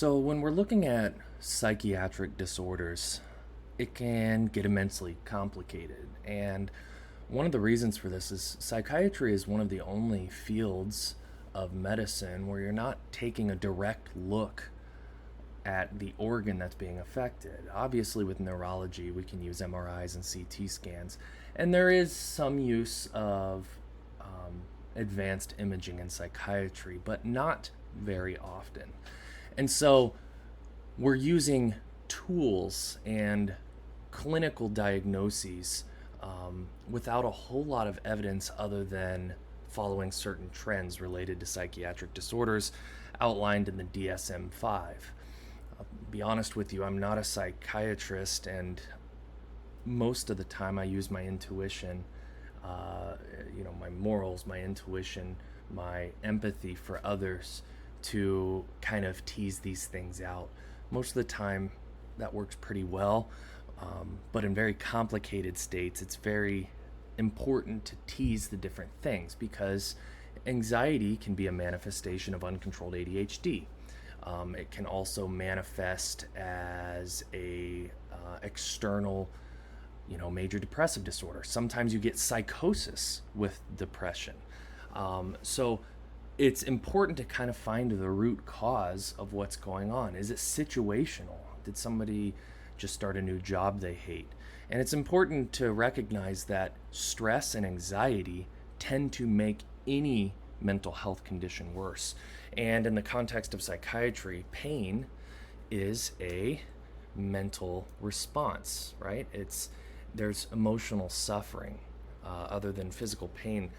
So, when we're looking at psychiatric disorders, it can get immensely complicated. And one of the reasons for this is psychiatry is one of the only fields of medicine where you're not taking a direct look at the organ that's being affected. Obviously, with neurology, we can use MRIs and CT scans, and there is some use of advanced imaging in psychiatry, but not very often. And so, we're using tools and clinical diagnoses without a whole lot of evidence other than following certain trends related to psychiatric disorders outlined in the DSM 5. I'll be honest with you, I'm not a psychiatrist, and most of the time I use my intuition, my morals, my intuition, my empathy for others to kind of tease these things out. Most of the time, that works pretty well, but in very complicated states, it's very important to tease the different things because anxiety can be a manifestation of uncontrolled ADHD. It can also manifest as a external, major depressive disorder. Sometimes you get psychosis with depression. So it's important to kind of find the root cause of what's going on. Is it situational? Did somebody just start a new job they hate? And it's important to recognize that stress and anxiety tend to make any mental health condition worse. And in the context of psychiatry, pain is a mental response, right? There's emotional suffering other than physical pain.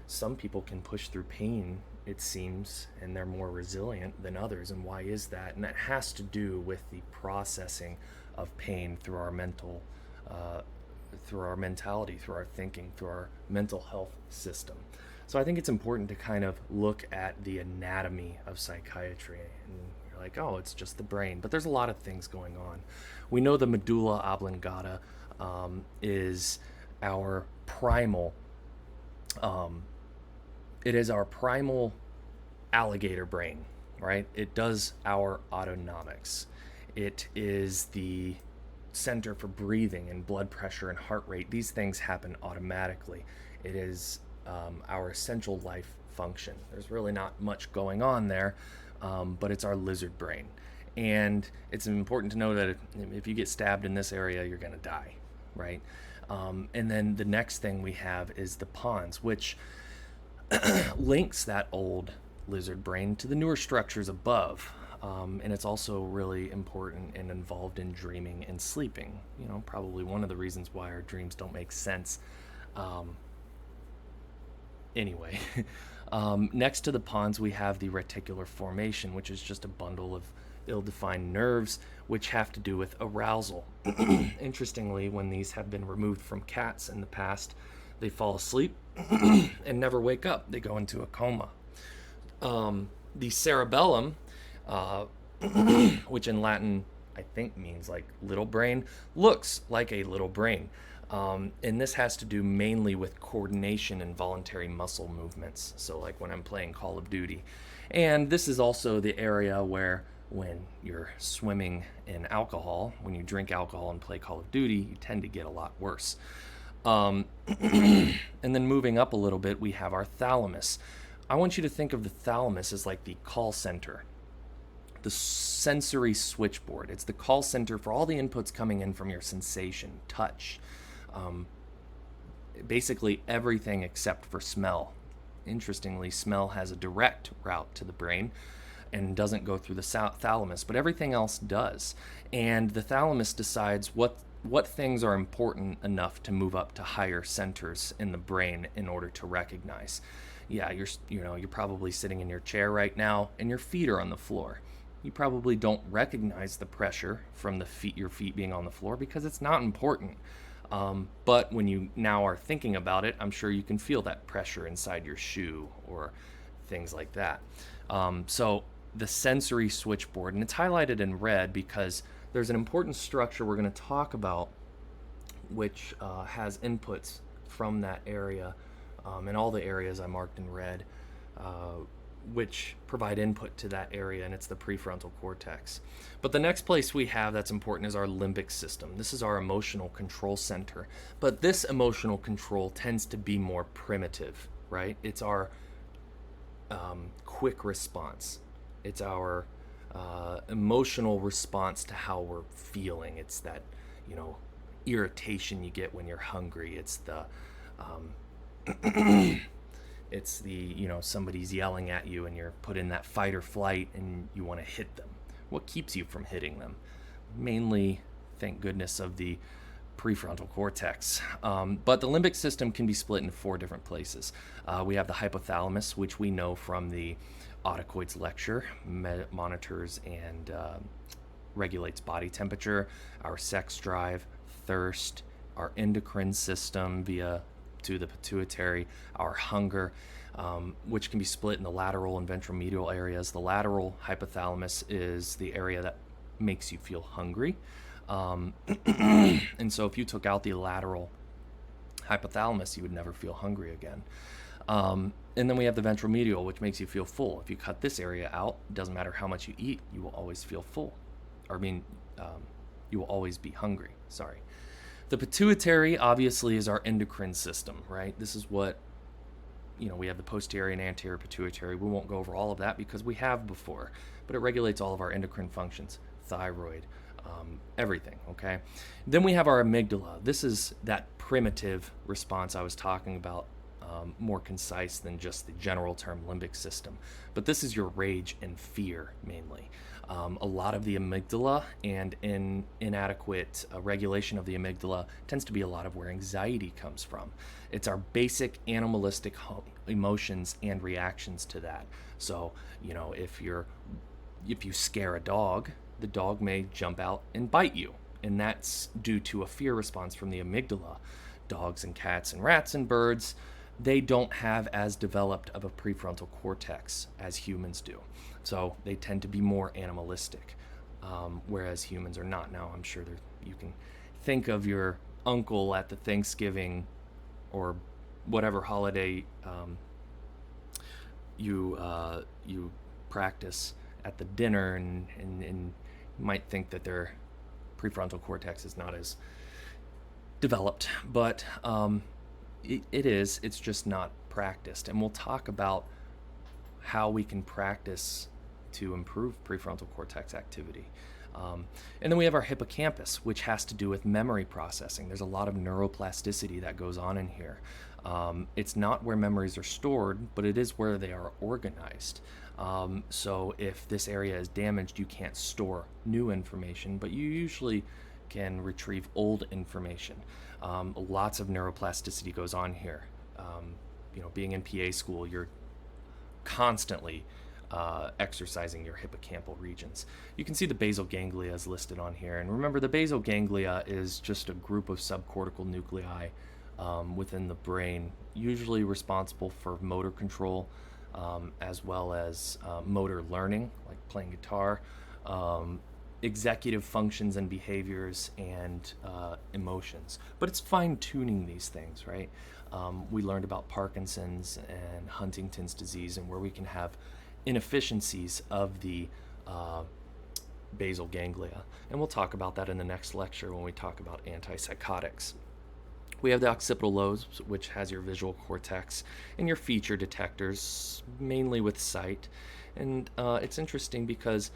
Some people can push through pain, it seems, and they're more resilient than others. And why is that? And that has to do with the processing of pain through our through our mentality, through our thinking, through our mental health system. So I think it's important to kind of look at the anatomy of psychiatry. And you're like, oh, it's just the brain. But there's a lot of things going on. We know the medulla oblongata is our primal it is our primal alligator brain, right? It does our autonomics. It is the center for breathing and blood pressure and heart rate. These things happen automatically. It is our essential life function. There's really not much going on there, but it's our lizard brain. And it's important to know that if you get stabbed in this area, you're going to die, right? And then the next thing we have is the pons, which links that old lizard brain to the newer structures above. And it's also really important and involved in dreaming and sleeping. Probably one of the reasons why our dreams don't make sense. Anyway, next to the pons, we have the reticular formation, which is just a bundle of ill-defined nerves which have to do with arousal. Interestingly, when these have been removed from cats in the past, they fall asleep and never wake up. They go into a coma. The cerebellum, which in Latin I think means like little brain, looks like a little brain. And this has to do mainly with coordination and voluntary muscle movements. So like when I'm playing Call of Duty. And this is also the area where when you're swimming in alcohol, when you drink alcohol and play Call of Duty, you tend to get a lot worse. And then moving up a little bit, we have our thalamus. I want you to think of the thalamus as like the call center, the sensory switchboard. It's the call center for all the inputs coming in from your sensation, touch, basically everything except for smell. Interestingly, smell has a direct route to the brain and doesn't go through the thalamus, but everything else does. And the thalamus decides what things are important enough to move up to higher centers in the brain in order to recognize. Yeah, you're probably sitting in your chair right now and your feet are on the floor. You probably don't recognize the pressure from your feet being on the floor because it's not important. But when you now are thinking about it, I'm sure you can feel that pressure inside your shoe or things like that. So the sensory switchboard, and it's highlighted in red because there's an important structure we're going to talk about which has inputs from that area, and all the areas I marked in red which provide input to that area, and it's the prefrontal cortex. But the next place we have that's important is our limbic system. This is our emotional control center. But this emotional control tends to be more primitive, right? It's our quick response. It's our emotional response to how we're feeling. It's that, irritation you get when you're hungry. It's the it's the somebody's yelling at you and you're put in that fight or flight and you want to hit them. What keeps you from hitting them? Mainly, thank goodness, of the prefrontal cortex. But the limbic system can be split into 4 different places. We have the hypothalamus, which we know from the autocoids lecture, monitors and regulates body temperature, our sex drive, thirst, our endocrine system via to the pituitary, our hunger, which can be split in the lateral and ventromedial areas. The lateral hypothalamus is the area that makes you feel hungry. And so if you took out the lateral hypothalamus, you would never feel hungry again. And then we have the ventromedial, which makes you feel full. If you cut this area out, it doesn't matter how much you eat, you will always feel full. You will always be hungry. Sorry. The pituitary, obviously, is our endocrine system, right? This is what, we have the posterior and anterior pituitary. We won't go over all of that because we have before, but it regulates all of our endocrine functions, thyroid, everything, okay? Then we have our amygdala. This is that primitive response I was talking about, more concise than just the general term limbic system. But this is your rage and fear, mainly. A lot of the amygdala and inadequate regulation of the amygdala tends to be a lot of where anxiety comes from. It's our basic animalistic emotions and reactions to that. So, if you scare a dog, the dog may jump out and bite you, and that's due to a fear response from the amygdala. Dogs and cats and rats and birds, they don't have as developed of a prefrontal cortex as humans do. So they tend to be more animalistic, whereas humans are not. Now, I'm sure you can think of your uncle at the Thanksgiving or whatever holiday you practice at the dinner, and you might think that their prefrontal cortex is not as developed, but it is. It's just not practiced. And we'll talk about how we can practice to improve prefrontal cortex activity. And then we have our hippocampus, which has to do with memory processing. There's a lot of neuroplasticity that goes on in here. It's not where memories are stored, but it is where they are organized. So if this area is damaged, you can't store new information, but you usually can retrieve old information. Lots of neuroplasticity goes on here. Being in PA school, you're constantly exercising your hippocampal regions. You can see the basal ganglia is listed on here. And remember, the basal ganglia is just a group of subcortical nuclei within the brain, usually responsible for motor control, as well as motor learning, like playing guitar, executive functions and behaviors, and emotions. But it's fine-tuning these things, right? We learned about Parkinson's and Huntington's disease, and where we can have inefficiencies of the basal ganglia. And we'll talk about that in the next lecture when we talk about antipsychotics. We have the occipital lobes, which has your visual cortex and your feature detectors, mainly with sight. And it's interesting because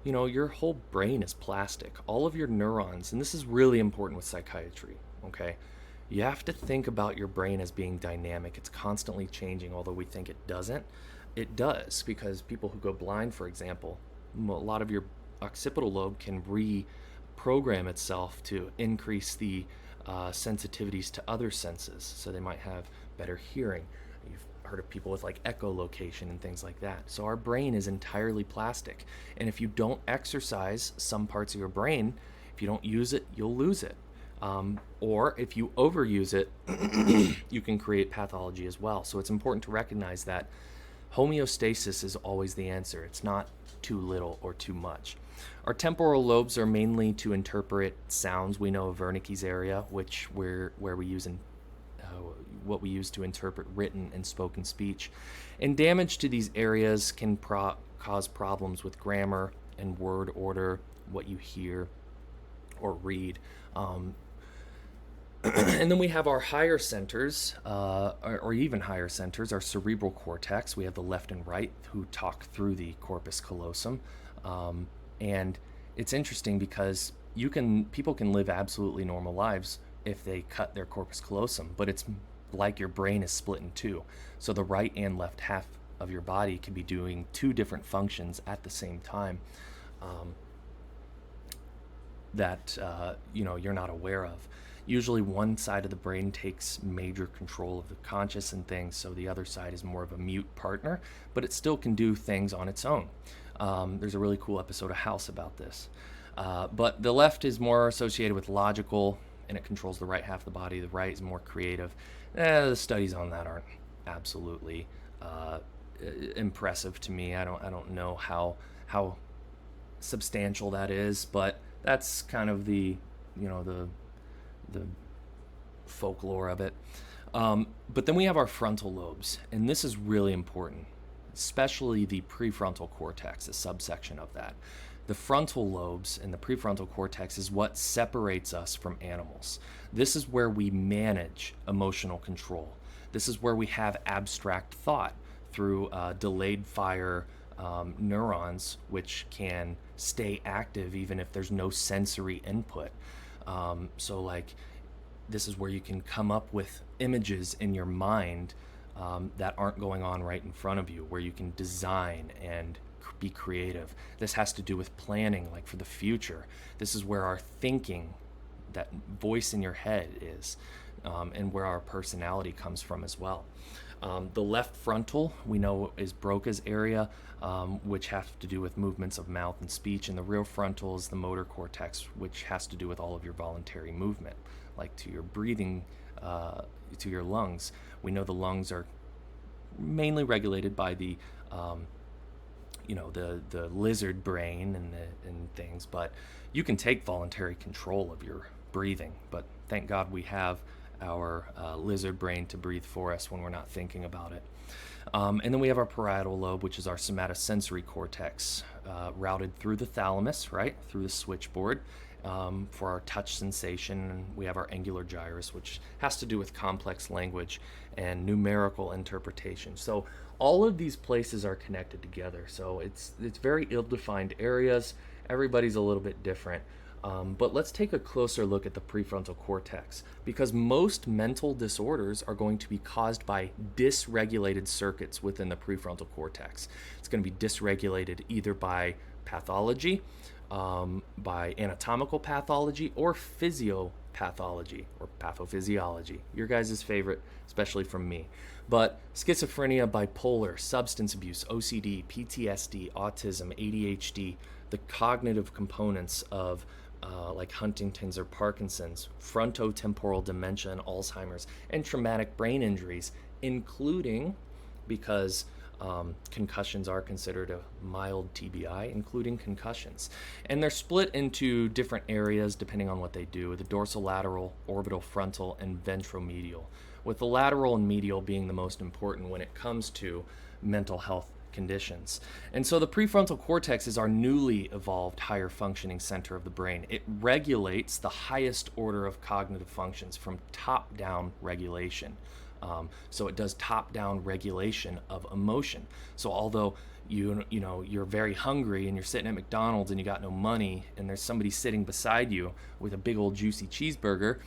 your whole brain is plastic. All of your neurons, and this is really important with psychiatry, okay? You have to think about your brain as being dynamic. It's constantly changing, although we think it doesn't. It does, because people who go blind, for example, a lot of your occipital lobe can reprogram itself to increase the sensitivities to other senses. So they might have better hearing. You've heard of people with like echolocation and things like that. So our brain is entirely plastic. And if you don't exercise some parts of your brain, if you don't use it, you'll lose it. Or if you overuse it, you can create pathology as well. So it's important to recognize that homeostasis is always the answer. It's not too little or too much. Our temporal lobes are mainly to interpret sounds. We know of Wernicke's area, where we use what we use to interpret written and spoken speech. And damage to these areas can cause problems with grammar and word order, what you hear or read. And then we have our higher centers, or even higher centers, our cerebral cortex. We have the left and right who talk through the corpus callosum. And it's interesting because people can live absolutely normal lives if they cut their corpus callosum, but it's like your brain is split in two. So the right and left half of your body can be doing two different functions at the same time, that you're not aware of. Usually one side of the brain takes major control of the conscious and things, so the other side is more of a mute partner, but it still can do things on its own. There's a really cool episode of House about this. But the left is more associated with logical, and it controls the right half of the body. The right is more creative. The studies on that aren't absolutely impressive to me. I don't know how substantial that is, but that's kind of the folklore of it. But then we have our frontal lobes, and this is really important, especially the prefrontal cortex, a subsection of that. The frontal lobes and the prefrontal cortex is what separates us from animals. This is where we manage emotional control. This is where we have abstract thought through delayed fire neurons, which can stay active even if there's no sensory input. So like, this is where you can come up with images in your mind that aren't going on right in front of you, where you can design and be creative. This has to do with planning, like for the future. This is where our thinking, that voice in your head is, and where our personality comes from as well. The left frontal, we know, is Broca's area, which has to do with movements of mouth and speech, and the rear frontal is the motor cortex, which has to do with all of your voluntary movement, like to your breathing, to your lungs. We know the lungs are mainly regulated by the lizard brain and things, but you can take voluntary control of your breathing. But thank God we have our lizard brain to breathe for us when we're not thinking about it. And then we have our parietal lobe, which is our somatosensory cortex, routed through the thalamus, right, through the switchboard, for our touch sensation. And we have our angular gyrus, which has to do with complex language and numerical interpretation. So all of these places are connected together. So it's very ill-defined areas. Everybody's a little bit different. But let's take a closer look at the prefrontal cortex, because most mental disorders are going to be caused by dysregulated circuits within the prefrontal cortex. It's going to be dysregulated either by pathology, by anatomical pathology, or physiopathology or pathophysiology. Your guys' favorite, especially from me. But schizophrenia, bipolar, substance abuse, OCD, PTSD, autism, ADHD, the cognitive components of like Huntington's or Parkinson's, frontotemporal dementia and Alzheimer's, and traumatic brain injuries, including, because concussions are considered a mild TBI, including concussions. And they're split into different areas depending on what they do, the dorsolateral, orbital frontal, and ventromedial, with the lateral and medial being the most important when it comes to mental health conditions. And so the prefrontal cortex is our newly evolved higher functioning center of the brain. It regulates the highest order of cognitive functions from top-down regulation. So it does top-down regulation of emotion. So although you're very hungry and you're sitting at McDonald's and you got no money and there's somebody sitting beside you with a big old juicy cheeseburger,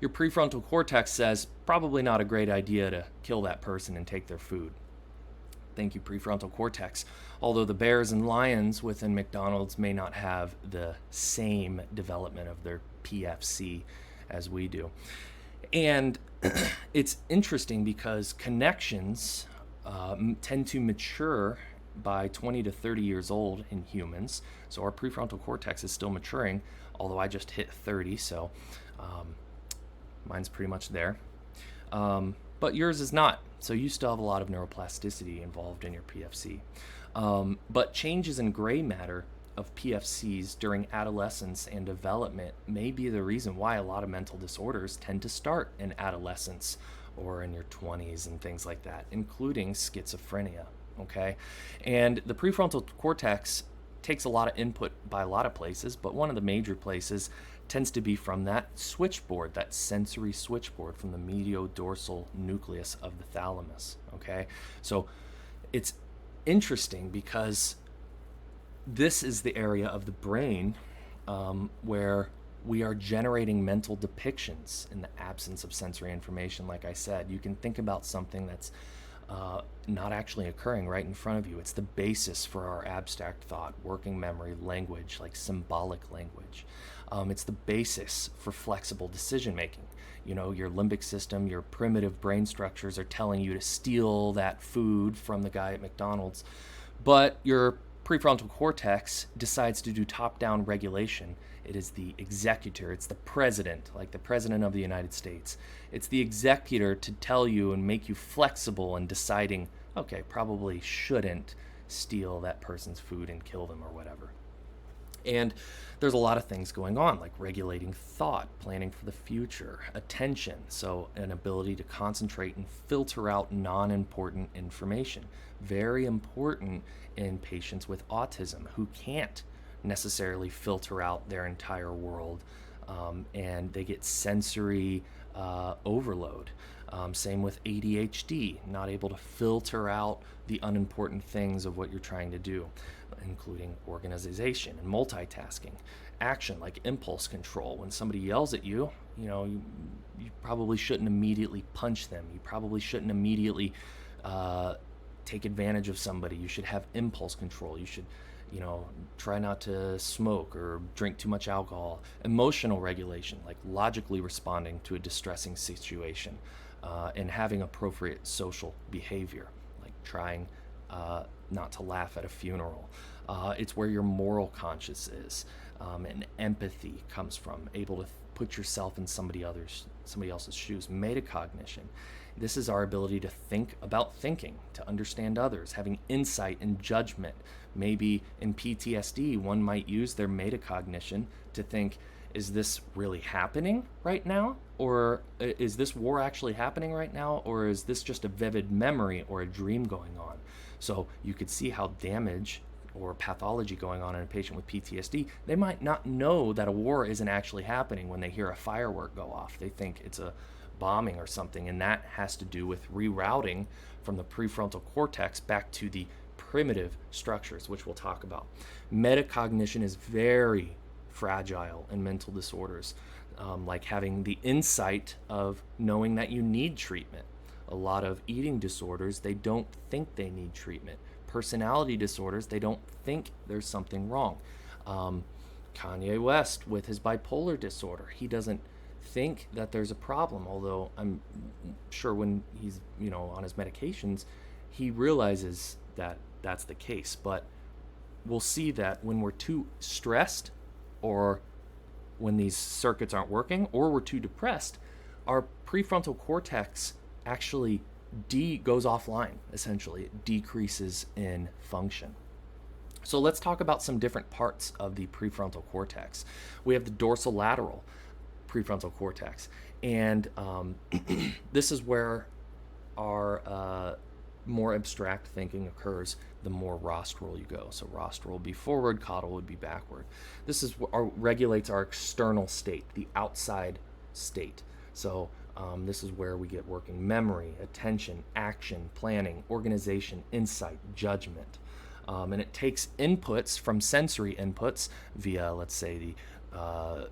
your prefrontal cortex says probably not a great idea to kill that person and take their food. Thank you, prefrontal cortex. Although the bears and lions within McDonald's may not have the same development of their PFC as we do. And it's interesting because connections tend to mature by 20 to 30 years old in humans. So our prefrontal cortex is still maturing, although I just hit 30, so mine's pretty much there. But yours is not. So you still have a lot of neuroplasticity involved in your PFC. But changes in gray matter of PFCs during adolescence and development may be the reason why a lot of mental disorders tend to start in adolescence or in your 20s and things like that, including schizophrenia. Okay, and the prefrontal cortex takes a lot of input by a lot of places, but one of the major places tends to be from that switchboard, that sensory switchboard from the mediodorsal nucleus of the thalamus. Okay, so it's interesting because this is the area of the brain where we are generating mental depictions in the absence of sensory information. Like I said, you can think about something that's not actually occurring right in front of you. It's the basis for our abstract thought, working memory, language, like symbolic language. It's the basis for flexible decision making. You know, your limbic system, your primitive brain structures are telling you to steal that food from the guy at McDonald's, but your prefrontal cortex decides to do top-down regulation. It is the executor, it's the president, like the president of the United States. It's the executor to tell you and make you flexible in deciding, okay, probably shouldn't steal that person's food and kill them or whatever. And there's a lot of things going on, like regulating thought, planning for the future, attention, so an ability to concentrate and filter out non-important information. Very important in patients with autism who can't necessarily filter out their entire world, and they get sensory overload. Same with ADHD, not able to filter out the unimportant things of what you're trying to do, including organization and multitasking. Action, like impulse control. When somebody yells at you, you probably shouldn't immediately punch them. You probably shouldn't immediately take advantage of somebody. You should have impulse control. You should try not to smoke or drink too much alcohol. Emotional regulation, like logically responding to a distressing situation, and having appropriate social behavior, like trying not to laugh at a funeral. It's where your moral conscience is, and empathy comes from, able to put yourself in somebody else's shoes. Metacognition. This is our ability to think about thinking, to understand others, having insight and judgment. Maybe in PTSD, one might use their metacognition to think, is this really happening right now? Or is this war actually happening right now? Or is this just a vivid memory or a dream going on? So you could see how damage or pathology going on in a patient with PTSD, they might not know that a war isn't actually happening when they hear a firework go off. They think it's a bombing or something, and that has to do with rerouting from the prefrontal cortex back to the primitive structures, which we'll talk about. Metacognition is very fragile in mental disorders, like having the insight of knowing that you need treatment. A lot of eating disorders, they don't think they need treatment. Personality disorders, they don't think there's something wrong. Kanye West with his bipolar disorder, he doesn't think that there's a problem, although I'm sure when he's on his medications, he realizes that that's the case. But we'll see that when we're too stressed, or when these circuits aren't working, or we're too depressed, our prefrontal cortex actually goes offline. Essentially, it decreases in function. So let's talk about some different parts of the prefrontal cortex. We have the dorsolateral prefrontal cortex, and this is where our more abstract thinking occurs. The more rostral you go, so rostral would be forward, caudal would be backward. This is what regulates our external state, the outside state. So this is where we get working memory, attention, action, planning, organization, insight, judgment. And it takes inputs from sensory inputs via, let's say, the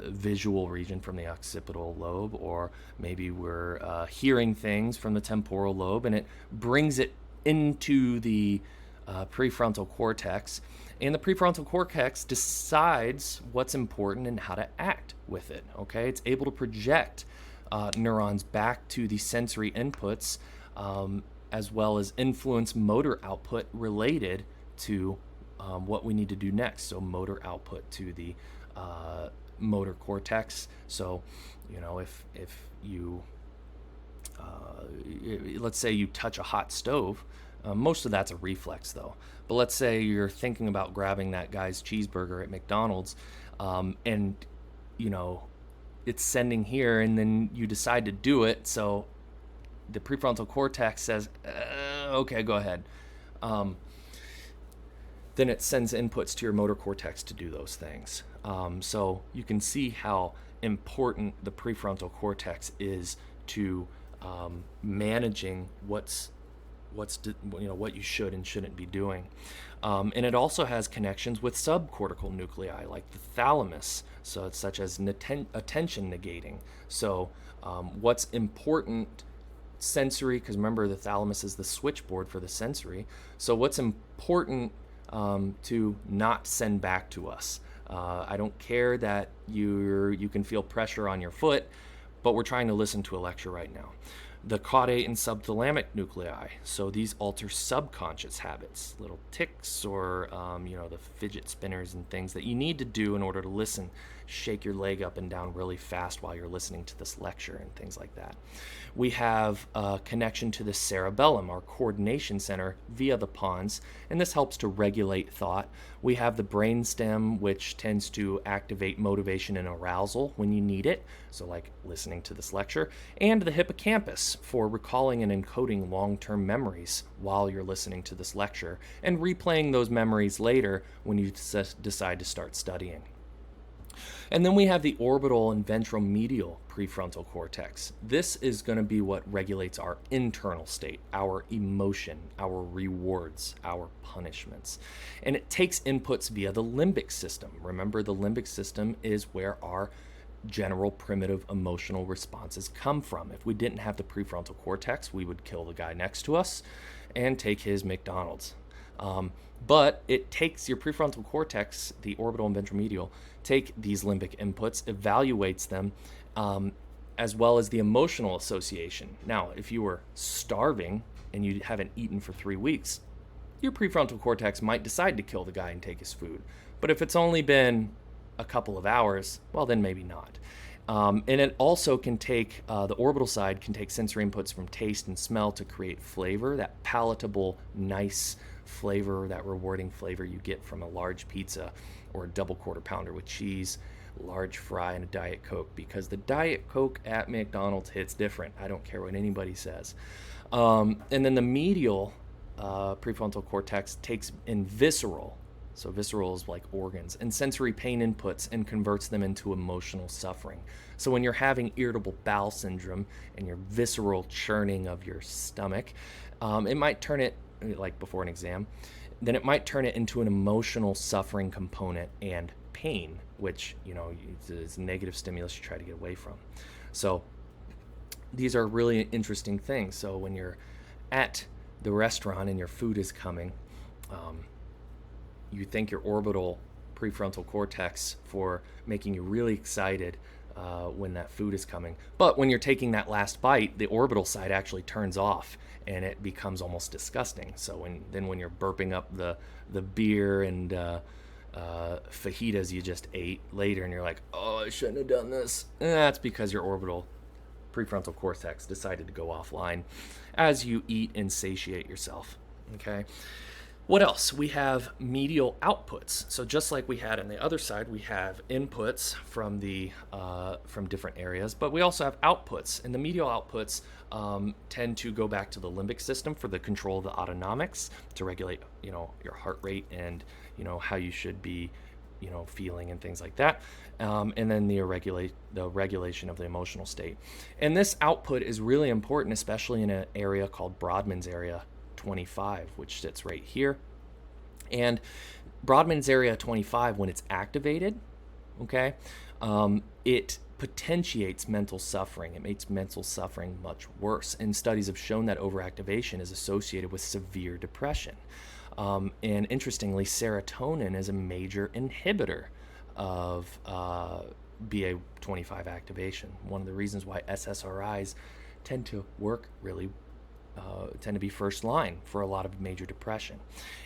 visual region from the occipital lobe, or maybe we're hearing things from the temporal lobe, and it brings it into the prefrontal cortex, and the prefrontal cortex decides what's important and how to act with it. Okay, it's able to project neurons back to the sensory inputs, as well as influence motor output related to what we need to do next. So motor output to the motor cortex. So if you let's say you touch a hot stove, most of that's a reflex though, but let's say you're thinking about grabbing that guy's cheeseburger at McDonald's, and it's sending here, and then you decide to do it. So the prefrontal cortex says, okay, go ahead. Um, then it sends inputs to your motor cortex to do those things. So you can see how important the prefrontal cortex is to managing what you should and shouldn't be doing. And it also has connections with subcortical nuclei like the thalamus, so it's such as attention negating. So what's important sensory, because remember the thalamus is the switchboard for the sensory. So what's important to not send back to us. I don't care that you can feel pressure on your foot, but we're trying to listen to a lecture right now. The caudate and subthalamic nuclei, so these alter subconscious habits, little tics or the fidget spinners and things that you need to do in order to listen. Shake your leg up and down really fast while you're listening to this lecture and things like that. We have a connection to the cerebellum, our coordination center, via the pons, and this helps to regulate thought. We have the brainstem, which tends to activate motivation and arousal when you need it, so like listening to this lecture, and the hippocampus for recalling and encoding long-term memories while you're listening to this lecture and replaying those memories later when you decide to start studying. And then we have the orbital and ventromedial prefrontal cortex. This is going to be what regulates our internal state, our emotion, our rewards, our punishments. And it takes inputs via the limbic system. Remember, the limbic system is where our general primitive emotional responses come from. If we didn't have the prefrontal cortex, we would kill the guy next to us and take his McDonald's. But it takes your prefrontal cortex, the orbital and ventromedial, take these limbic inputs, evaluates them, as well as the emotional association. Now, if you were starving and you haven't eaten for 3 weeks, your prefrontal cortex might decide to kill the guy and take his food. But if it's only been a couple of hours, well, then maybe not. And it also can take, the orbital side can take sensory inputs from taste and smell to create flavor, that palatable, nice flavor, that rewarding flavor you get from a large pizza or a double quarter pounder with cheese, large fry, and a Diet Coke, because the Diet Coke at McDonald's hits different. I don't care what anybody says. And then the medial prefrontal cortex takes in visceral, so visceral is like organs, and sensory pain inputs and converts them into emotional suffering. So when you're having irritable bowel syndrome and your visceral churning of your stomach, it might turn it, like before an exam, then it might turn it into an emotional suffering component and pain, which, is negative stimulus you try to get away from. So these are really interesting things. So when you're at the restaurant and your food is coming, you thank your orbital prefrontal cortex for making you really excited when that food is coming. But when you're taking that last bite, the orbital side actually turns off and it becomes almost disgusting. So when you're burping up the beer and fajitas you just ate later and you're like, oh, I shouldn't have done this. And that's because your orbital prefrontal cortex decided to go offline as you eat and satiate yourself. Okay. What else? We have medial outputs. So just like we had on the other side, we have inputs from from different areas, but we also have outputs. And the medial outputs tend to go back to the limbic system for the control of the autonomics, to regulate, your heart rate and, how you should be, feeling and things like that. And then the regulation of the emotional state. And this output is really important, especially in an area called Brodmann's area 25, which sits right here. And Brodmann's area 25, when it's activated, okay, it potentiates mental suffering. It makes mental suffering much worse. And studies have shown that overactivation is associated with severe depression. And interestingly, serotonin is a major inhibitor of BA25 activation. One of the reasons why SSRIs tend to work really tend to be first line for a lot of major depression.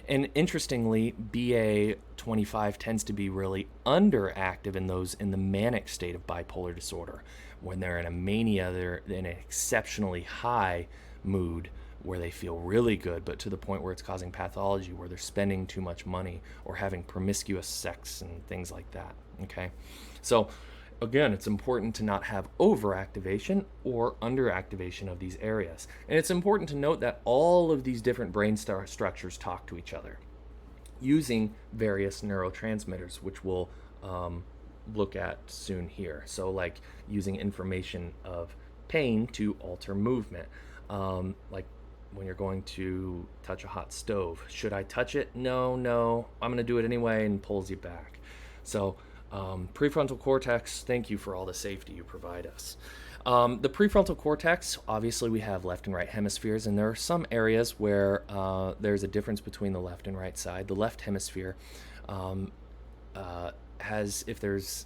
And interestingly, BA25 tends to be really underactive in those in the manic state of bipolar disorder. When they're in a mania, they're in an exceptionally high mood where they feel really good, but to the point where it's causing pathology, where they're spending too much money or having promiscuous sex and things like that. Okay, so Again, it's important to not have overactivation or underactivation of these areas. And it's important to note that all of these different brain structures talk to each other using various neurotransmitters, which we'll look at soon here. So, like using information of pain to alter movement, like when you're going to touch a hot stove. Should I touch it? No, no, I'm going to do it anyway, and pulls you back. So, prefrontal cortex, thank you for all the safety you provide us. The prefrontal cortex, obviously, we have left and right hemispheres, and there are some areas where there's a difference between the left and right side. The left hemisphere has, if there's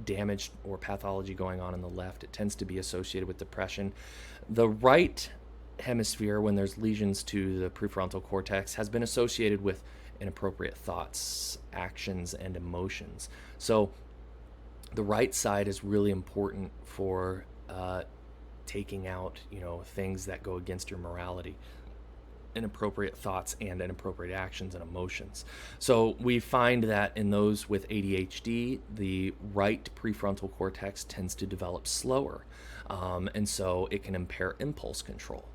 damage or pathology going on in the left, it tends to be associated with depression. The right hemisphere, when there's lesions to the prefrontal cortex, has been associated with inappropriate thoughts, actions, and emotions. So the right side is really important for taking out, things that go against your morality, inappropriate thoughts and inappropriate actions and emotions. So we find that in those with ADHD, the right prefrontal cortex tends to develop slower, and so it can impair impulse control.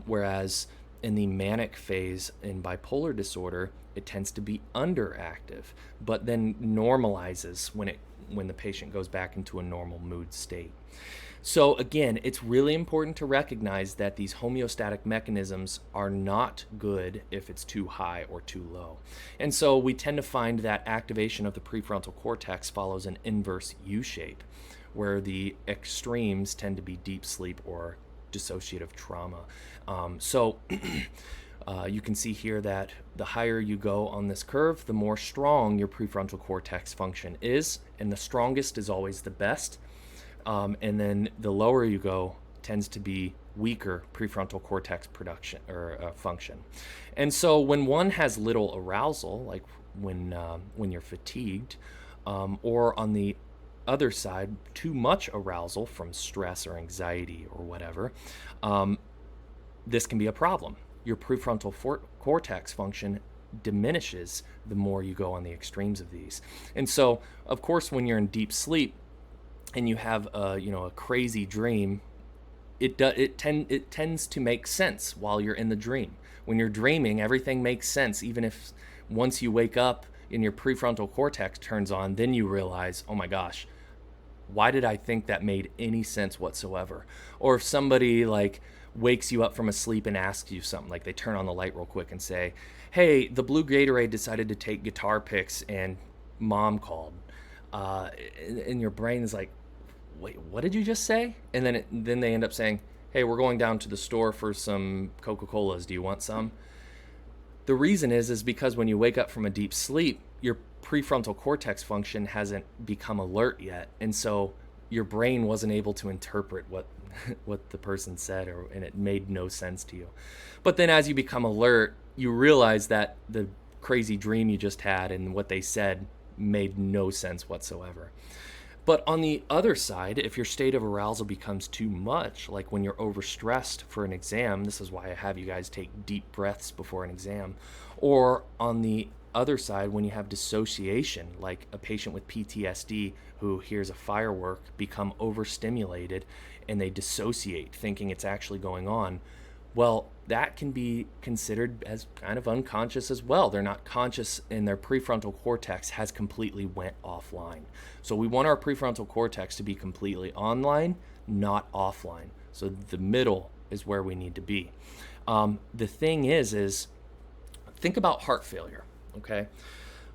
Whereas in the manic phase in bipolar disorder, it tends to be underactive, but then normalizes when the patient goes back into a normal mood state. So again, it's really important to recognize that these homeostatic mechanisms are not good if it's too high or too low. And so we tend to find that activation of the prefrontal cortex follows an inverse U shape, where the extremes tend to be deep sleep or dissociative trauma. You can see here that the higher you go on this curve, the more strong your prefrontal cortex function is, and the strongest is always the best. And then the lower you go tends to be weaker prefrontal cortex production or function. And so when one has little arousal, like when you're fatigued, or on the other side, too much arousal from stress or anxiety or whatever, this can be a problem. Your prefrontal cortex function diminishes the more you go on the extremes of these. And so, of course, when you're in deep sleep and you have a crazy dream, it tends to make sense while you're in the dream. When you're dreaming, everything makes sense, even if once you wake up and your prefrontal cortex turns on, then you realize, oh my gosh, why did I think that made any sense whatsoever? Or if somebody wakes you up from a sleep and asks you something, like they turn on the light real quick and say, hey, the blue Gatorade decided to take guitar picks and mom called. And your brain is like, wait, what did you just say? And then they end up saying, hey, we're going down to the store for some Coca-Colas. Do you want some? The reason is because when you wake up from a deep sleep, your prefrontal cortex function hasn't become alert yet. And so your brain wasn't able to interpret what the person said, and it made no sense to you. But then as you become alert, you realize that the crazy dream you just had and what they said made no sense whatsoever. But on the other side, if your state of arousal becomes too much, like when you're overstressed for an exam, this is why I have you guys take deep breaths before an exam, or on the other side, when you have dissociation, like a patient with PTSD who hears a firework become overstimulated and they dissociate thinking it's actually going on, well, that can be considered as kind of unconscious as well. They're not conscious, and their prefrontal cortex has completely went offline. So we want our prefrontal cortex to be completely online, not offline. So the middle is where we need to be. The thing is think about heart failure, okay?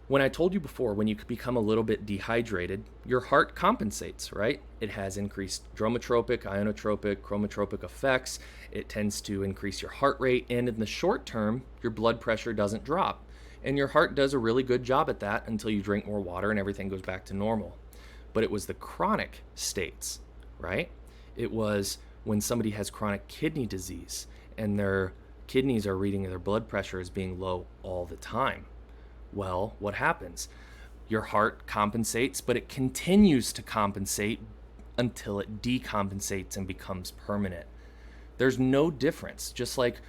When I told you before, when you become a little bit dehydrated, your heart compensates, right? It has increased dromotropic, ionotropic, chromotropic effects. It tends to increase your heart rate, and in the short term, your blood pressure doesn't drop. And your heart does a really good job at that until you drink more water and everything goes back to normal. But it was the chronic states, right? It was when somebody has chronic kidney disease and their kidneys are reading their blood pressure as being low all the time. Well, what happens? Your heart compensates, but it continues to compensate until it decompensates and becomes permanent. There's no difference. Just like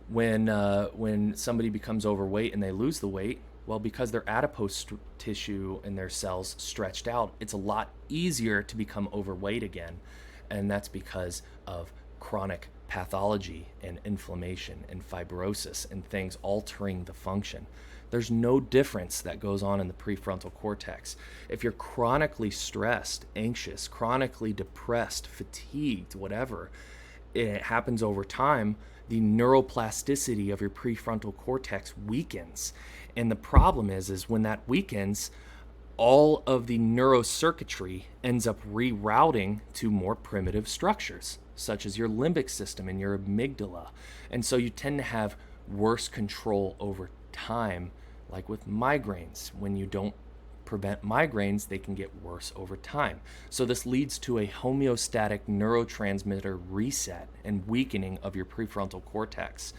When somebody becomes overweight and they lose the weight, well, because their adipose tissue and their cells stretched out, it's a lot easier to become overweight again, and that's because of chronic pathology and inflammation and fibrosis and things altering the function. There's no difference that goes on in the prefrontal cortex. If you're chronically stressed, anxious, chronically depressed, fatigued, whatever, it happens over time, the neuroplasticity of your prefrontal cortex weakens. And the problem is when that weakens, all of the neurocircuitry ends up rerouting to more primitive structures, such as your limbic system and your amygdala. And so you tend to have worse control over time, like with migraines. When you don't prevent migraines, they can get worse over time. So this leads to a homeostatic neurotransmitter reset and weakening of your prefrontal cortex.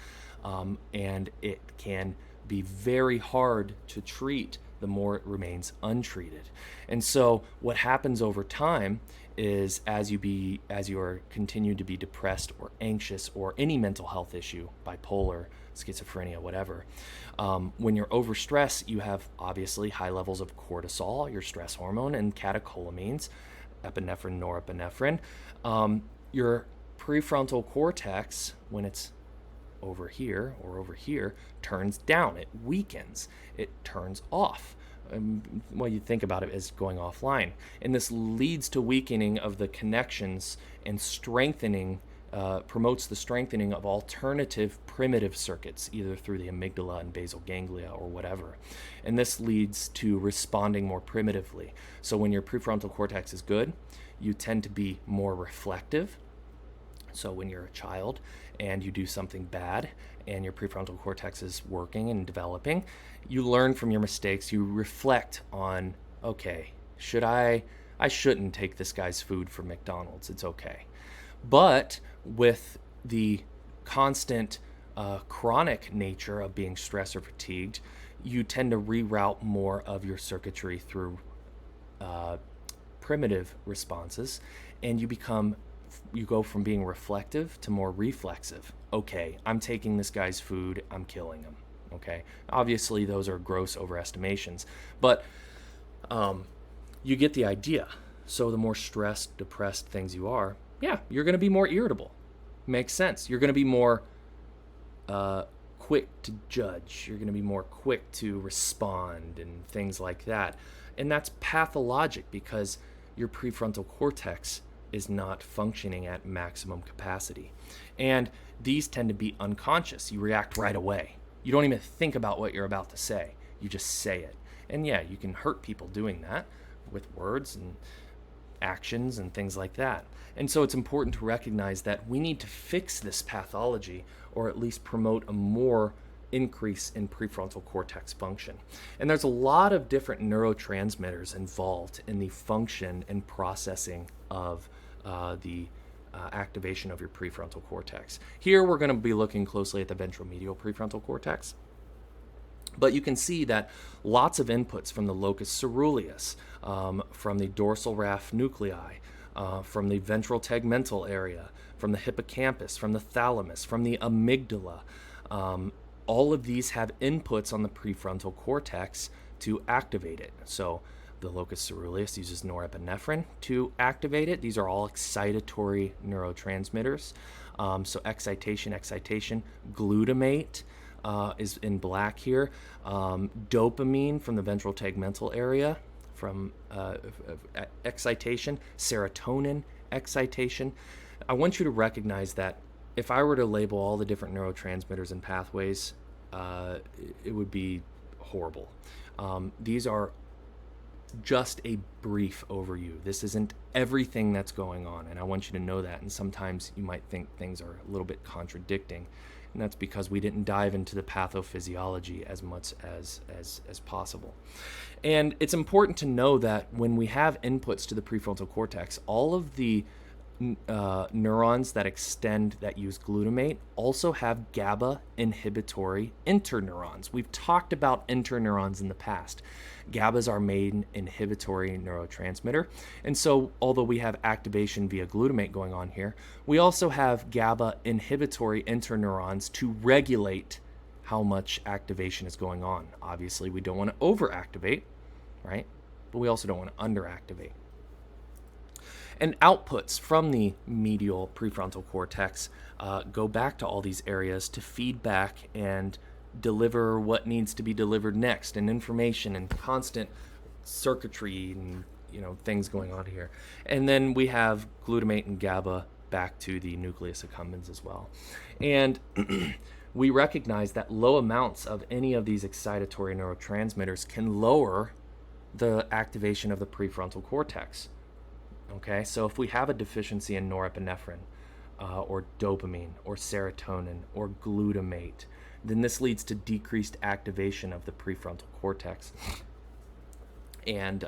And it can be very hard to treat the more it remains untreated. And so what happens over time is as you are continue to be depressed or anxious or any mental health issue, bipolar, schizophrenia, whatever, when you're overstressed, you have obviously high levels of cortisol, your stress hormone, and catecholamines, epinephrine, norepinephrine. Your prefrontal cortex, when it's over here or over here, turns down. It weakens. It turns off. Well, you think about it as going offline. And this leads to weakening of the connections and strengthening, promotes the strengthening of alternative primitive circuits, either through the amygdala and basal ganglia or whatever. And this leads to responding more primitively. So when your prefrontal cortex is good, you tend to be more reflective. So when you're a child and you do something bad and your prefrontal cortex is working and developing, you learn from your mistakes. You reflect on, okay, I shouldn't take this guy's food from McDonald's. It's okay. But with the constant chronic nature of being stressed or fatigued, you tend to reroute more of your circuitry through primitive responses, and you go from being reflective to more reflexive. Okay, I'm taking this guy's food, I'm killing him. Okay, obviously those are gross overestimations, but you get the idea. So the more stressed, depressed things you are, yeah, you're going to be more irritable. Makes sense. You're going to be more quick to judge. You're going to be more quick to respond and things like that. And that's pathologic because your prefrontal cortex is not functioning at maximum capacity. And these tend to be unconscious. You react right away. You don't even think about what you're about to say. You just say it. And yeah, you can hurt people doing that with words and actions and things like that. And so it's important to recognize that we need to fix this pathology, or at least promote a more increase in prefrontal cortex function. And there's a lot of different neurotransmitters involved in the function and processing of the activation of your prefrontal cortex. Here we're going to be looking closely at the ventromedial prefrontal cortex. But you can see that lots of inputs from the locus ceruleus, from the dorsal raphe nuclei, from the ventral tegmental area, from the hippocampus, from the thalamus, from the amygdala. All of these have inputs on the prefrontal cortex to activate it. So the locus ceruleus uses norepinephrine to activate it. These are all excitatory neurotransmitters. So excitation, glutamate is in black here. Dopamine from the ventral tegmental area from excitation, serotonin excitation. I want you to recognize that if I were to label all the different neurotransmitters and pathways, it would be horrible. These are just a brief overview. This isn't everything that's going on, and I want you to know that. And sometimes you might think things are a little bit contradicting, and that's because we didn't dive into the pathophysiology as much as possible. And it's important to know that when we have inputs to the prefrontal cortex, all of the neurons that extend that use glutamate also have GABA inhibitory interneurons. We've talked about interneurons in the past. GABA is our main inhibitory neurotransmitter. And so, although we have activation via glutamate going on here, we also have GABA inhibitory interneurons to regulate how much activation is going on. Obviously, we don't want to overactivate, right? But we also don't want to underactivate. And outputs from the medial prefrontal cortex go back to all these areas to feed back and deliver what needs to be delivered next, and information and constant circuitry and things going on here. And then we have glutamate and GABA back to the nucleus accumbens as well. And we recognize that low amounts of any of these excitatory neurotransmitters can lower the activation of the prefrontal cortex. Okay, so if we have a deficiency in norepinephrine or dopamine or serotonin or glutamate, then this leads to decreased activation of the prefrontal cortex and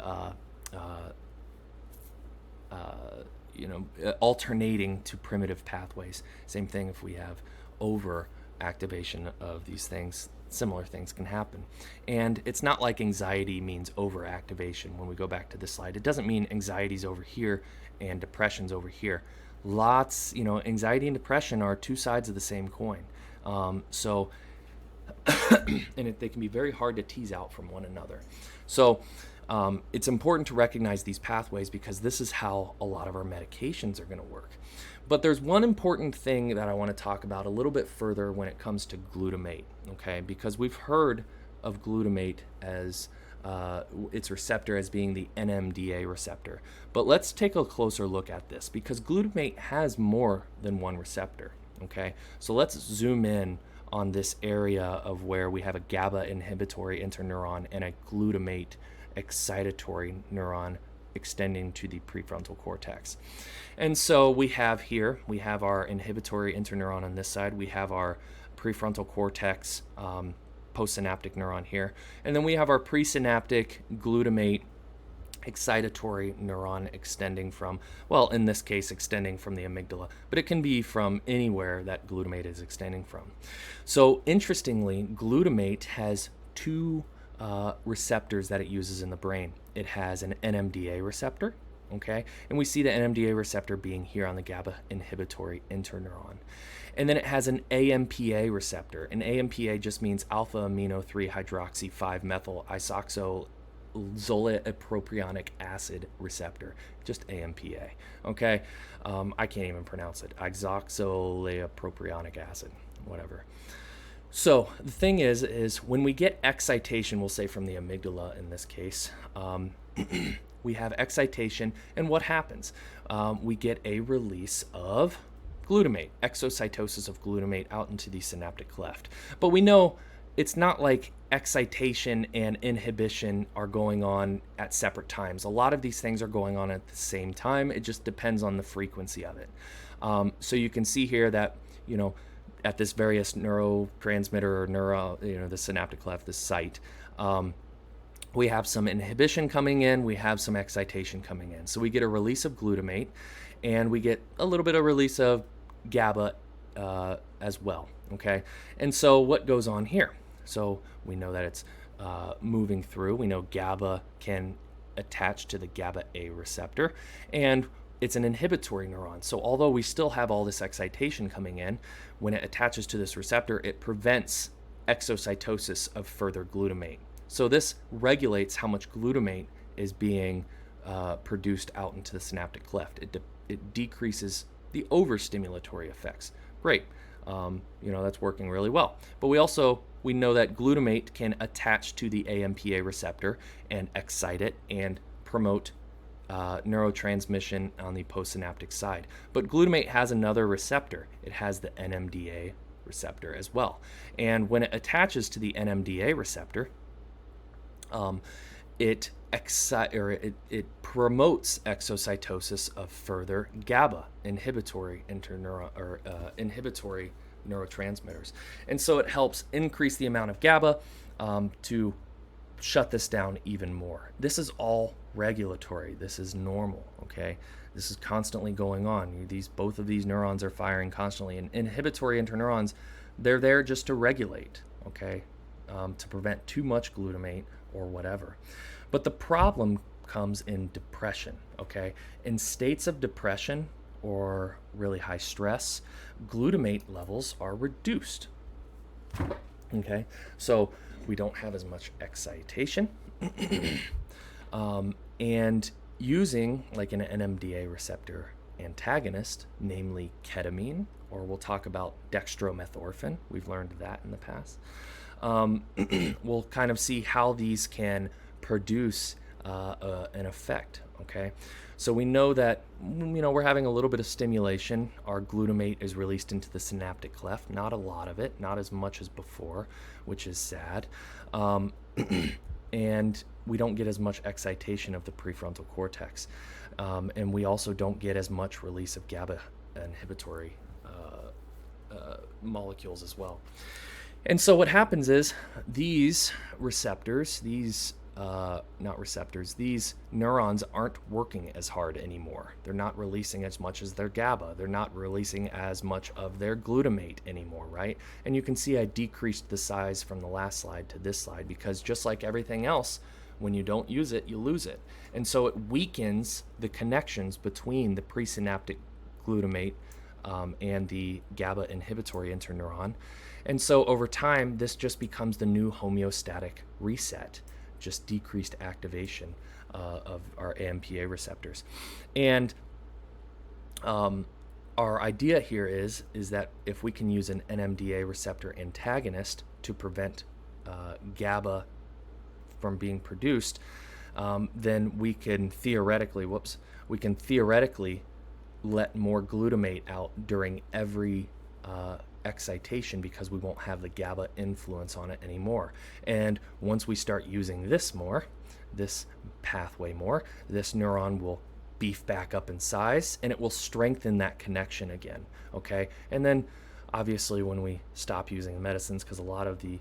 alternating to primitive pathways. Same thing if we have over activation of these things. Similar things can happen. And it's not like anxiety means overactivation. When we go back to this slide, it doesn't mean anxiety's over here and depression's over here. Anxiety and depression are two sides of the same coin. And they can be very hard to tease out from one another. So it's important to recognize these pathways because this is how a lot of our medications are going to work. But there's one important thing that I want to talk about a little bit further when it comes to glutamate, okay? Because we've heard of glutamate as its receptor as being the NMDA receptor. But let's take a closer look at this because glutamate has more than one receptor, okay? So let's zoom in on this area of where we have a GABA inhibitory interneuron and a glutamate excitatory neuron extending to the prefrontal cortex. And so we have our inhibitory interneuron on this side, we have our prefrontal cortex postsynaptic neuron here, and then we have our presynaptic glutamate excitatory neuron extending from, well, in this case, extending from the amygdala, but it can be from anywhere that glutamate is extending from. So interestingly, glutamate has two receptors that it uses in the brain. It has an NMDA receptor, okay? And we see the NMDA receptor being here on the GABA inhibitory interneuron. And then it has an AMPA receptor. And AMPA just means alpha amino 3 hydroxy 5 methyl isoxazolepropionic acid receptor, just AMPA, okay? I can't even pronounce it. Isoxazolepropionic acid, whatever. So the thing is when we get excitation, we'll say from the amygdala in this case, we have excitation, and what happens? We get a release of glutamate, exocytosis of glutamate out into the synaptic cleft. But we know it's not like excitation and inhibition are going on at separate times. A lot of these things are going on at the same time. It just depends on the frequency of it. So you can see here that, at this various neurotransmitter or the synaptic cleft, this site, we have some inhibition coming in, we have some excitation coming in. So we get a release of glutamate, and we get a little bit of release of GABA as well, okay? And so what goes on here? So we know that it's moving through. We know GABA can attach to the GABA A receptor, and it's an inhibitory neuron. So although we still have all this excitation coming in, when it attaches to this receptor, it prevents exocytosis of further glutamate. So this regulates how much glutamate is being produced out into the synaptic cleft. It decreases the overstimulatory effects. Great. That's working really well. But we know that glutamate can attach to the AMPA receptor and excite it and promote neurotransmission on the postsynaptic side. But glutamate has another receptor. It has the NMDA receptor as well. And when it attaches to the NMDA receptor, it promotes exocytosis of further GABA inhibitory inhibitory neurotransmitters. And so it helps increase the amount of GABA to shut this down even more. This is all regulatory. This is normal, okay? This is constantly going on. Both of these neurons are firing constantly, and inhibitory interneurons, they're there just to regulate, okay, to prevent too much glutamate or whatever. But the problem comes in depression, okay? In states of depression or really high stress, glutamate levels are reduced, okay? So we don't have as much excitation. And using like an NMDA receptor antagonist, namely ketamine, or we'll talk about dextromethorphan, we've learned that in the past, we'll kind of see how these can produce an effect, okay? So we know that, we're having a little bit of stimulation. Our glutamate is released into the synaptic cleft, not a lot of it, not as much as before, which is sad. And we don't get as much excitation of the prefrontal cortex. And we also don't get as much release of GABA inhibitory molecules as well. And so what happens is these receptors, these neurons aren't working as hard anymore. They're not releasing as much as their GABA. They're not releasing as much of their glutamate anymore, right? And you can see I decreased the size from the last slide to this slide because just like everything else, when you don't use it, you lose it. And so it weakens the connections between the presynaptic glutamate and the GABA inhibitory interneuron. And so over time, this just becomes the new homeostatic reset, just decreased activation of our AMPA receptors. And our idea here is that if we can use an NMDA receptor antagonist to prevent GABA from being produced, then we can theoretically let more glutamate out during every excitation because we won't have the GABA influence on it anymore. And once we start using this pathway more, this neuron will beef back up in size and it will strengthen that connection again, okay? And then obviously when we stop using the medicines, because a lot of the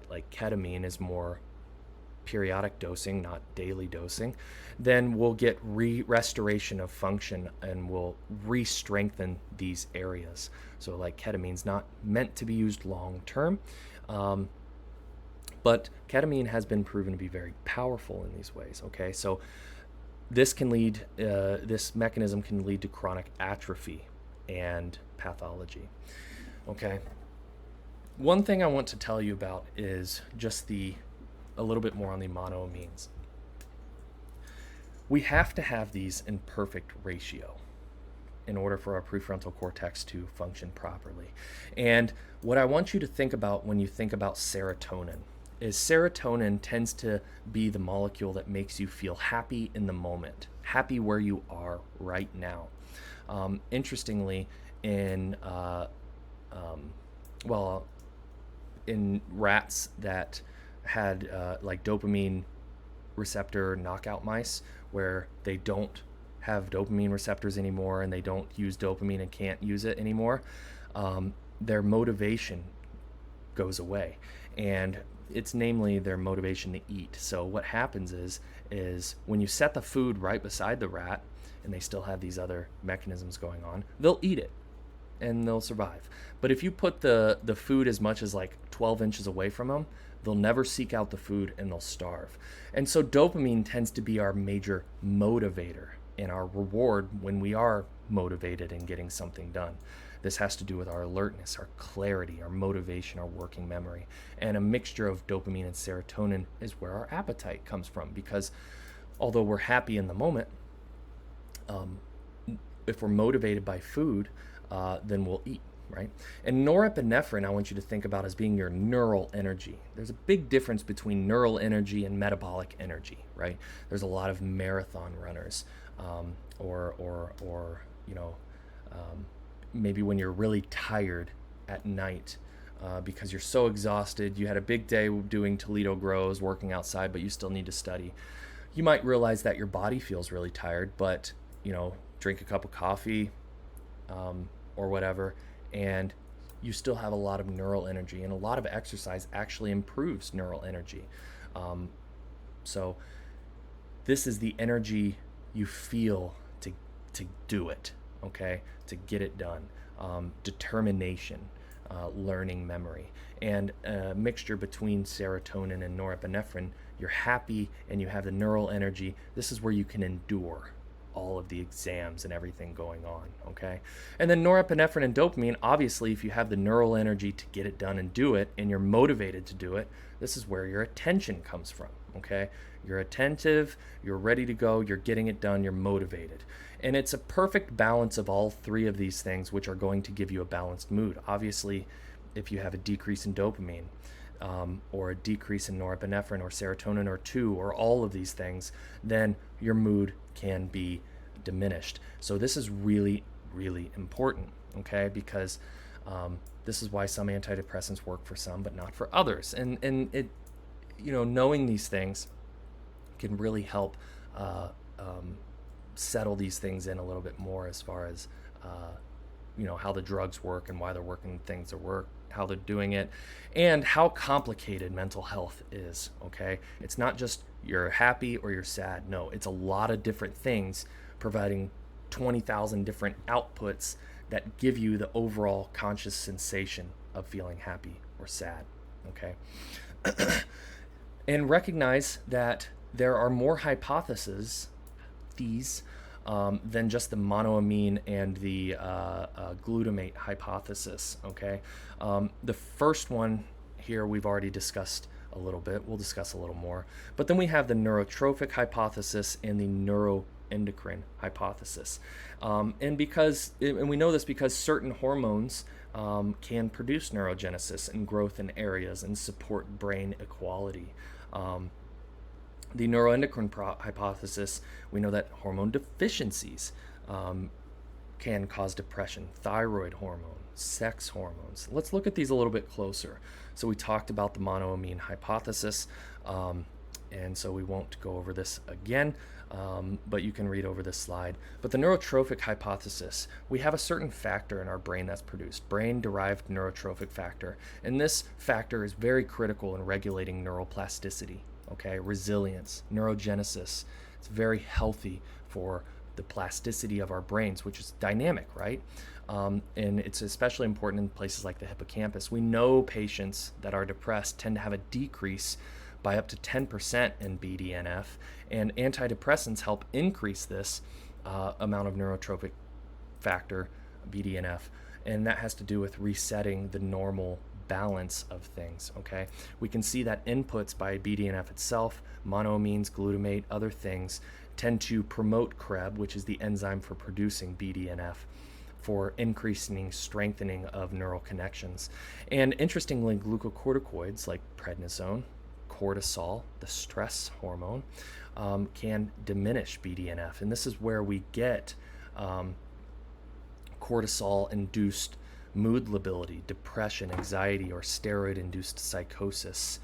like ketamine is more periodic dosing, not daily dosing, then we'll get restoration of function and we'll re-strengthen these areas. So like ketamine's not meant to be used long term, but ketamine has been proven to be very powerful in these ways, okay? So this mechanism can lead to chronic atrophy and pathology, okay? One thing I want to tell you about is just a little bit more on the monoamines. We have to have these in perfect ratio in order for our prefrontal cortex to function properly. And what I want you to think about when you think about serotonin is serotonin tends to be the molecule that makes you feel happy in the moment, happy where you are right now. Interestingly, in rats that had like dopamine receptor knockout mice where they don't have dopamine receptors anymore and they don't use dopamine and can't use it anymore, their motivation goes away, and it's namely their motivation to eat. So what happens is when you set the food right beside the rat and they still have these other mechanisms going on, they'll eat it and they'll survive. But if you put the food as much as like 12 inches away from them, they'll never seek out the food and they'll starve. And so dopamine tends to be our major motivator and our reward when we are motivated and getting something done. This has to do with our alertness, our clarity, our motivation, our working memory. And a mixture of dopamine and serotonin is where our appetite comes from, because although we're happy in the moment, if we're motivated by food, then we'll eat, right? And norepinephrine, I want you to think about as being your neural energy. There's a big difference between neural energy and metabolic energy, right? There's a lot of marathon runners, maybe when you're really tired at night because you're so exhausted, you had a big day doing Toledo Grows, working outside, but you still need to study. You might realize that your body feels really tired, but drink a cup of coffee or whatever, and you still have a lot of neural energy, and a lot of exercise actually improves neural energy. So this is the energy you feel to do it, okay, to get it done. Determination, learning memory, and a mixture between serotonin and norepinephrine. You're happy and you have the neural energy. This is where you can endure all of the exams and everything going on, okay? And then norepinephrine and dopamine, obviously, if you have the neural energy to get it done and do it, and you're motivated to do it, this is where your attention comes from, okay? You're attentive, you're ready to go, you're getting it done, you're motivated. And it's a perfect balance of all three of these things, which are going to give you a balanced mood. Obviously, if you have a decrease in dopamine, or a decrease in norepinephrine or serotonin or two or all of these things, then your mood can be diminished. So this is really, really important, okay? Because this is why some antidepressants work for some but not for others. And it, knowing these things can really help settle these things in a little bit more as far as how the drugs work and why they're working, things that work, how they're doing it, and how complicated mental health is, okay? It's not just you're happy or you're sad. No, it's a lot of different things providing 20,000 different outputs that give you the overall conscious sensation of feeling happy or sad, okay? And recognize that there are more hypotheses, than just the monoamine and the glutamate hypothesis, okay? The first one here we've already discussed a little bit. We'll discuss a little more. But then we have the neurotrophic hypothesis and the neuroendocrine hypothesis. And we know this because certain hormones can produce neurogenesis and growth in areas and support brain equality. The neuroendocrine hypothesis, we know that hormone deficiencies can cause depression, thyroid hormone, sex hormones. Let's look at these a little bit closer. So we talked about the monoamine hypothesis, and so we won't go over this again, but you can read over this slide. But the neurotrophic hypothesis, we have a certain factor in our brain that's produced, brain-derived neurotrophic factor, and this factor is very critical in regulating neuroplasticity. Okay, resilience, neurogenesis. It's very healthy for the plasticity of our brains, which is dynamic, right? And it's especially important in places like the hippocampus. We know patients that are depressed tend to have a decrease by up to 10% in BDNF, and antidepressants help increase this amount of neurotrophic factor, BDNF, and that has to do with resetting the normal balance of things, okay? We can see that inputs by BDNF itself, monoamines, glutamate, other things, tend to promote CREB, which is the enzyme for producing BDNF, for increasing strengthening of neural connections. And interestingly, glucocorticoids like prednisone, cortisol, the stress hormone, can diminish BDNF. And this is where we get cortisol-induced mood lability, depression, anxiety, or steroid-induced psychosis,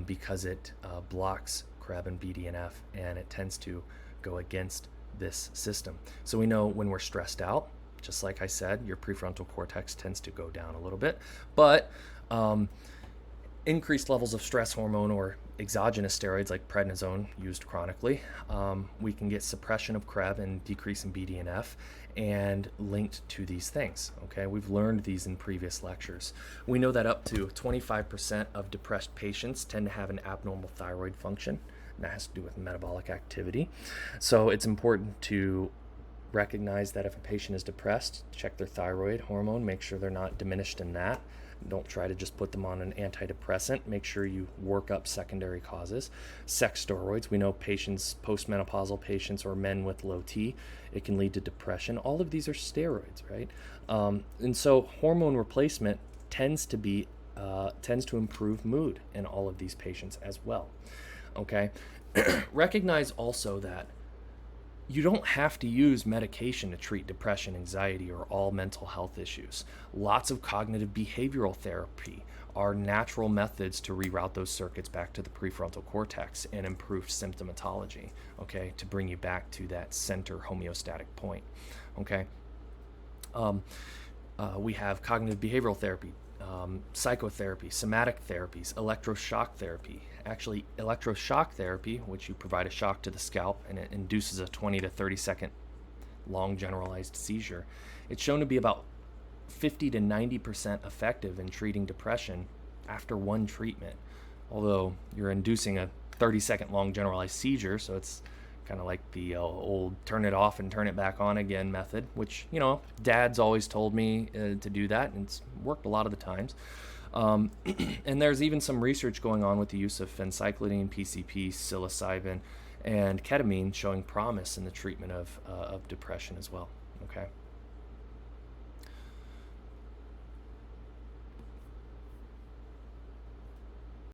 because it blocks CREB and BDNF, and it tends to go against this system. So we know when we're stressed out, just like I said, your prefrontal cortex tends to go down a little bit, but increased levels of stress hormone or exogenous steroids like prednisone used chronically, we can get suppression of CREB and decrease in BDNF, and linked to these things, okay? We've learned these in previous lectures. We know that up to 25% of depressed patients tend to have an abnormal thyroid function, and that has to do with metabolic activity. So it's important to recognize that if a patient is depressed, check their thyroid hormone, make sure they're not diminished in that. Don't try to just put them on an antidepressant. Make sure you work up secondary causes. Sex steroids, we know patients, postmenopausal patients or men with low T, it can lead to depression. All of these are steroids, right? And so hormone replacement tends to improve mood in all of these patients as well, okay? Recognize also that you don't have to use medication to treat depression, anxiety, or all mental health issues. Lots of cognitive behavioral therapy are natural methods to reroute those circuits back to the prefrontal cortex and improve symptomatology, okay, to bring you back to that center homeostatic point, okay? We have cognitive behavioral therapy, psychotherapy, somatic therapies, electroshock therapy. Actually, electroshock therapy, which you provide a shock to the scalp and it induces a 20 to 30 second long generalized seizure. It's shown to be about 50 to 90% effective in treating depression after one treatment. Although you're inducing a 30-second long generalized seizure, so it's kind of like the old turn it off and turn it back on again method, which, dad's always told me to do that, and it's worked a lot of the times. And there's even some research going on with the use of phencyclidine, PCP, psilocybin, and ketamine showing promise in the treatment of depression as well. Okay.